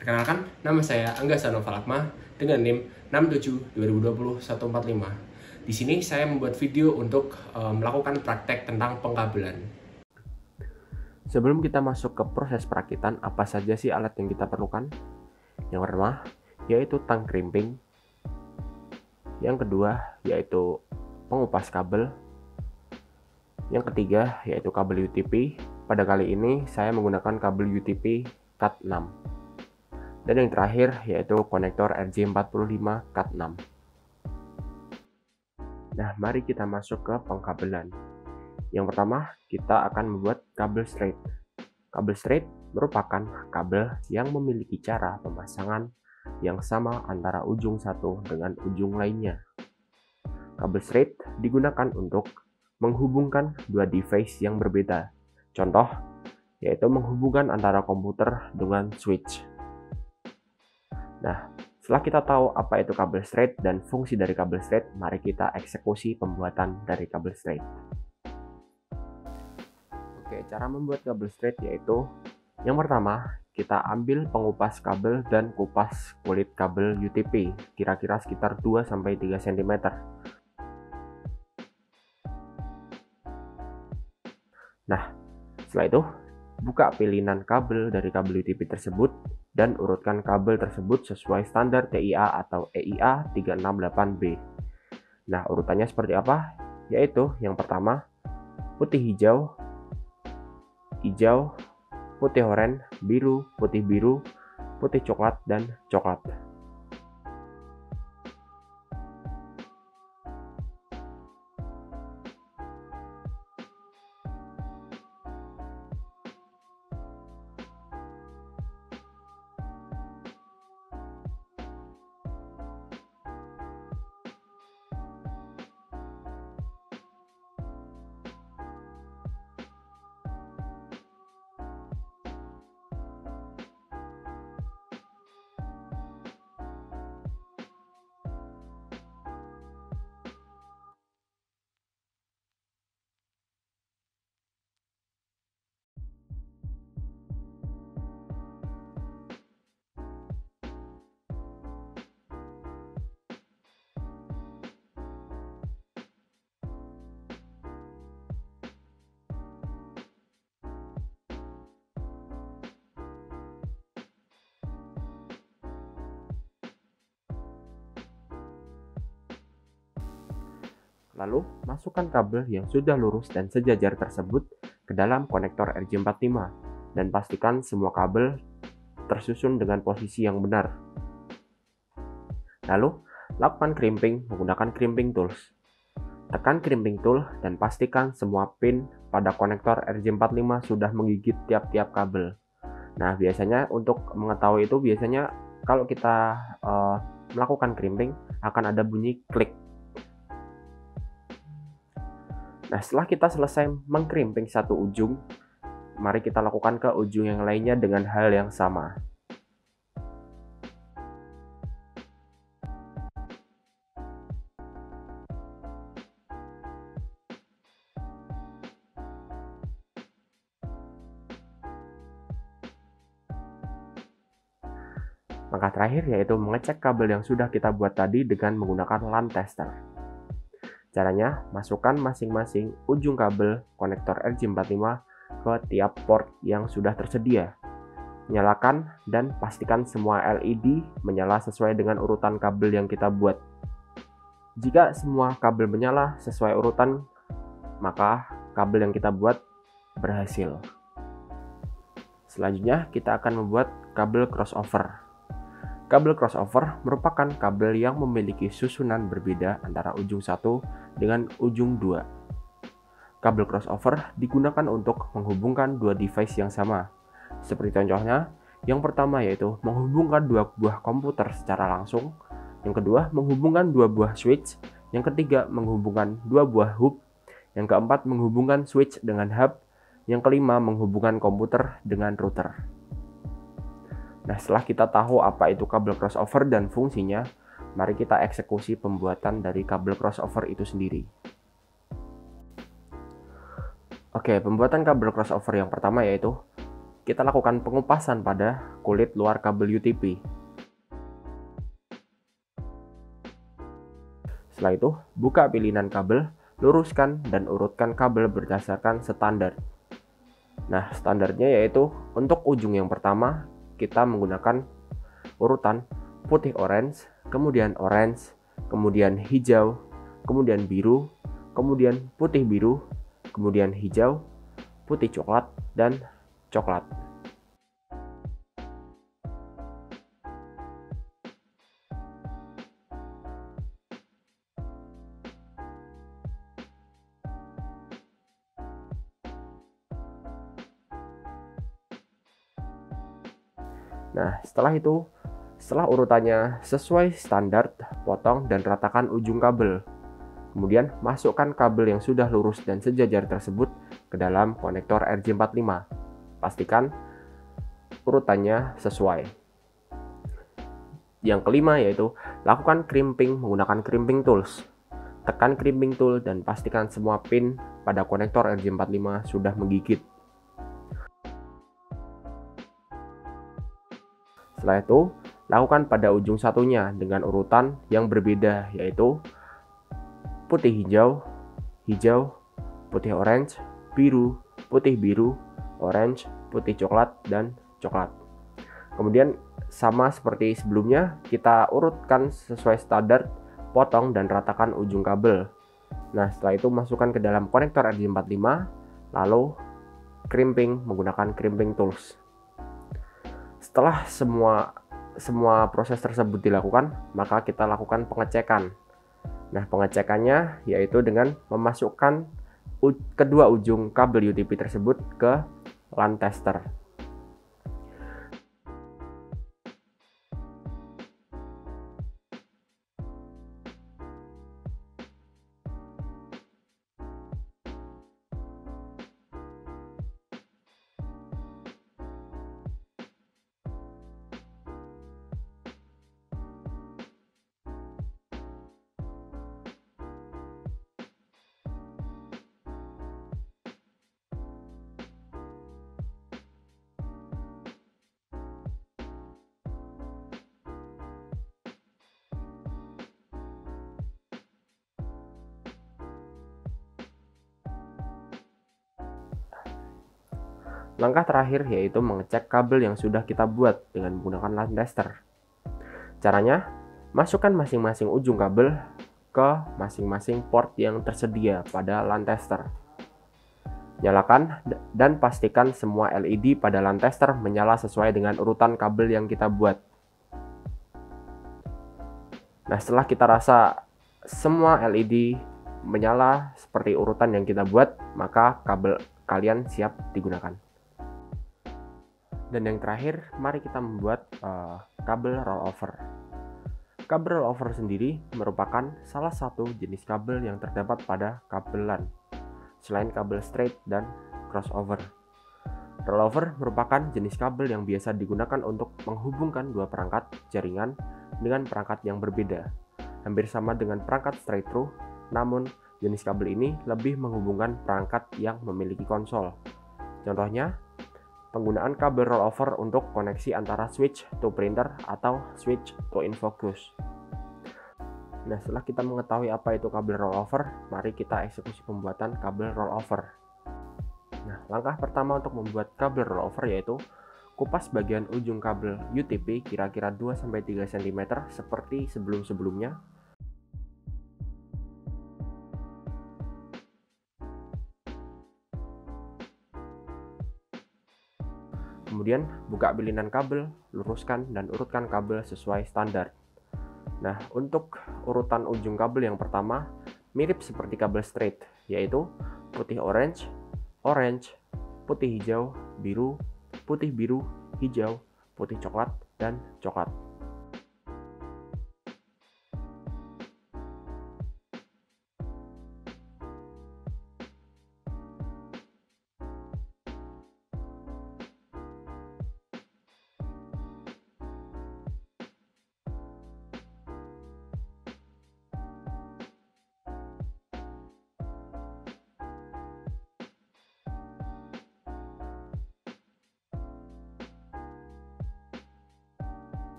Perkenalkan, nama saya Angga Sanovalakma dengan NIM 672020-145. Di sini saya membuat video untuk melakukan praktek tentang pengkabelan. Sebelum kita masuk ke proses perakitan, apa saja sih alat yang kita perlukan? Yang pertama, yaitu tang crimping. Yang kedua, yaitu pengupas kabel. Yang ketiga, yaitu kabel UTP. Pada kali ini, saya menggunakan kabel UTP Cat 6. Dan yang terakhir, yaitu konektor RJ45 Cat 6. Nah, mari kita masuk ke pengkabelan. Yang pertama, kita akan membuat kabel straight. Kabel straight merupakan kabel yang memiliki cara pemasangan yang sama antara ujung satu dengan ujung lainnya. Kabel straight digunakan untuk menghubungkan dua device yang berbeda. Contoh, yaitu menghubungkan antara komputer dengan switch. Nah, setelah kita tahu apa itu kabel straight dan fungsi dari kabel straight, mari kita eksekusi pembuatan dari kabel straight. Oke, cara membuat kabel straight yaitu yang pertama, kita ambil pengupas kabel dan kupas kulit kabel UTP, kira-kira sekitar 2-3 cm. Nah, setelah itu, buka pilihan kabel dari kabel UTP tersebut dan urutkan kabel tersebut sesuai standar TIA atau EIA 368B. Nah, urutannya seperti apa? Yaitu yang pertama, putih hijau, hijau, putih oranye, biru, putih coklat, dan coklat. Lalu, masukkan kabel yang sudah lurus dan sejajar tersebut ke dalam konektor RJ45 dan pastikan semua kabel tersusun dengan posisi yang benar. Lalu, lakukan crimping menggunakan crimping tools. Tekan crimping tool dan pastikan semua pin pada konektor RJ45 sudah menggigit tiap-tiap kabel. Nah, biasanya untuk mengetahui itu biasanya kalau kita melakukan crimping akan ada bunyi klik. Nah, setelah kita selesai mengkrimping satu ujung, mari kita lakukan ke ujung yang lainnya dengan hal yang sama. Langkah terakhir yaitu mengecek kabel yang sudah kita buat tadi dengan menggunakan LAN tester. Caranya, masukkan masing-masing ujung kabel konektor RJ45 ke tiap port yang sudah tersedia. Nyalakan dan pastikan semua LED menyala sesuai dengan urutan kabel yang kita buat. Jika semua kabel menyala sesuai urutan, maka kabel yang kita buat berhasil. Selanjutnya, kita akan membuat kabel crossover. Kabel crossover merupakan kabel yang memiliki susunan berbeda antara ujung 1 dengan ujung 2. Kabel crossover digunakan untuk menghubungkan dua device yang sama. Seperti contohnya, yang pertama yaitu menghubungkan dua buah komputer secara langsung, yang kedua menghubungkan dua buah switch, yang ketiga menghubungkan dua buah hub, yang keempat menghubungkan switch dengan hub, yang kelima menghubungkan komputer dengan router. Nah, setelah kita tahu apa itu kabel crossover dan fungsinya, mari kita eksekusi pembuatan dari kabel crossover itu sendiri. Oke, pembuatan kabel crossover yang pertama yaitu kita lakukan pengupasan pada kulit luar kabel UTP. Setelah itu, buka pilihan kabel, luruskan dan urutkan kabel berdasarkan standar. Nah, standarnya yaitu untuk ujung yang pertama, kita menggunakan urutan putih orange, kemudian orange, kemudian hijau, kemudian biru, kemudian putih biru, kemudian hijau, putih coklat, dan coklat. Nah, setelah urutannya sesuai standar, potong dan ratakan ujung kabel. Kemudian, masukkan kabel yang sudah lurus dan sejajar tersebut ke dalam konektor RJ45. Pastikan urutannya sesuai. Yang kelima yaitu lakukan crimping menggunakan crimping tools. Tekan crimping tool dan pastikan semua pin pada konektor RJ45 sudah menggigit. Setelah itu, lakukan pada ujung satunya dengan urutan yang berbeda, yaitu putih hijau, hijau, putih orange, biru, putih biru, orange, putih coklat, dan coklat. Kemudian sama seperti sebelumnya, kita urutkan sesuai standar, potong dan ratakan ujung kabel. Nah, setelah itu masukkan ke dalam konektor RJ45, lalu crimping menggunakan crimping tools. Setelah semua proses tersebut dilakukan, maka kita lakukan pengecekan. Nah, pengecekannya yaitu dengan memasukkan kedua ujung kabel UTP tersebut ke LAN tester. Langkah terakhir yaitu mengecek kabel yang sudah kita buat dengan menggunakan LAN tester. Caranya, masukkan masing-masing ujung kabel ke masing-masing port yang tersedia pada LAN tester. Nyalakan dan pastikan semua LED pada LAN tester menyala sesuai dengan urutan kabel yang kita buat. Nah, setelah kita rasa semua LED menyala seperti urutan yang kita buat, maka kabel kalian siap digunakan. Dan yang terakhir, mari kita membuat kabel rollover. Kabel rollover sendiri merupakan salah satu jenis kabel yang terdapat pada kabel LAN, selain kabel straight dan crossover. Rollover merupakan jenis kabel yang biasa digunakan untuk menghubungkan dua perangkat jaringan dengan perangkat yang berbeda. Hampir sama dengan perangkat straight through, namun jenis kabel ini lebih menghubungkan perangkat yang memiliki konsol. Contohnya, penggunaan kabel rollover untuk koneksi antara switch to printer atau switch to infocus. Nah, setelah kita mengetahui apa itu kabel rollover, mari kita eksekusi pembuatan kabel rollover. Nah, langkah pertama untuk membuat kabel rollover yaitu kupas bagian ujung kabel UTP kira-kira 2-3 cm seperti sebelum-sebelumnya. Kemudian buka pilihan kabel, luruskan dan urutkan kabel sesuai standar. Nah, untuk urutan ujung kabel yang pertama mirip seperti kabel straight, yaitu putih orange, orange, putih hijau, biru, putih biru, hijau, putih coklat, dan coklat.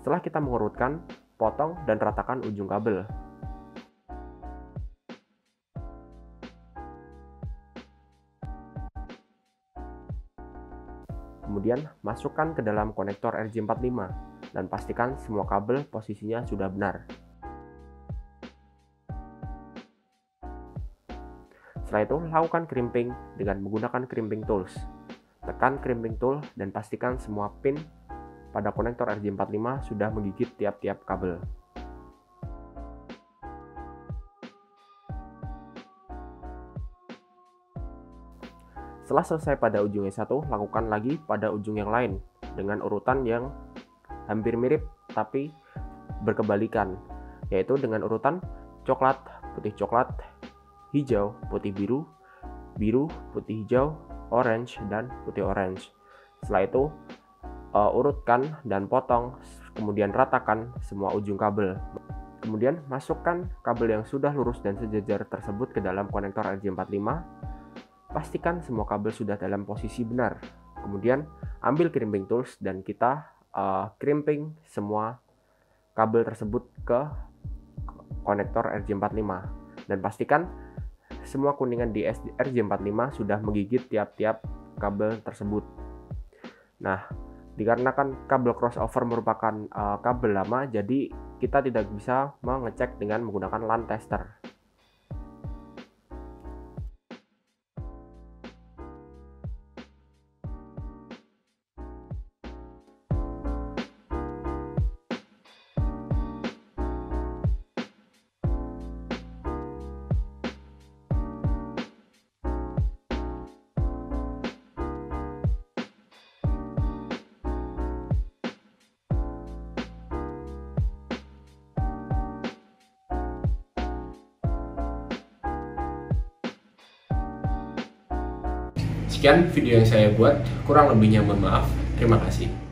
Setelah kita mengurutkan, potong dan ratakan ujung kabel. Kemudian masukkan ke dalam konektor RJ45 dan pastikan semua kabel posisinya sudah benar. Setelah itu, lakukan crimping dengan menggunakan crimping tools. Tekan crimping tool dan pastikan semua pin pada konektor RJ45 sudah menggigit tiap-tiap kabel. Setelah selesai pada ujung yang satu, lakukan lagi pada ujung yang lain dengan urutan yang hampir mirip tapi berkebalikan, yaitu dengan urutan coklat, putih coklat, hijau, putih biru, biru, putih hijau, orange, dan putih orange. Setelah itu, urutkan dan potong, kemudian ratakan semua ujung kabel. Kemudian masukkan kabel yang sudah lurus dan sejajar tersebut ke dalam konektor RJ45. Pastikan semua kabel sudah dalam posisi benar. Kemudian ambil crimping tools dan kita crimping semua kabel tersebut ke konektor RJ45. Dan pastikan semua kuningan di RJ45 sudah menggigit tiap-tiap kabel tersebut. Nah, dikarenakan kabel crossover merupakan kabel lama, jadi kita tidak bisa mengecek dengan menggunakan LAN tester. Sekian video yang saya buat, kurang lebihnya mohon maaf. Terima kasih.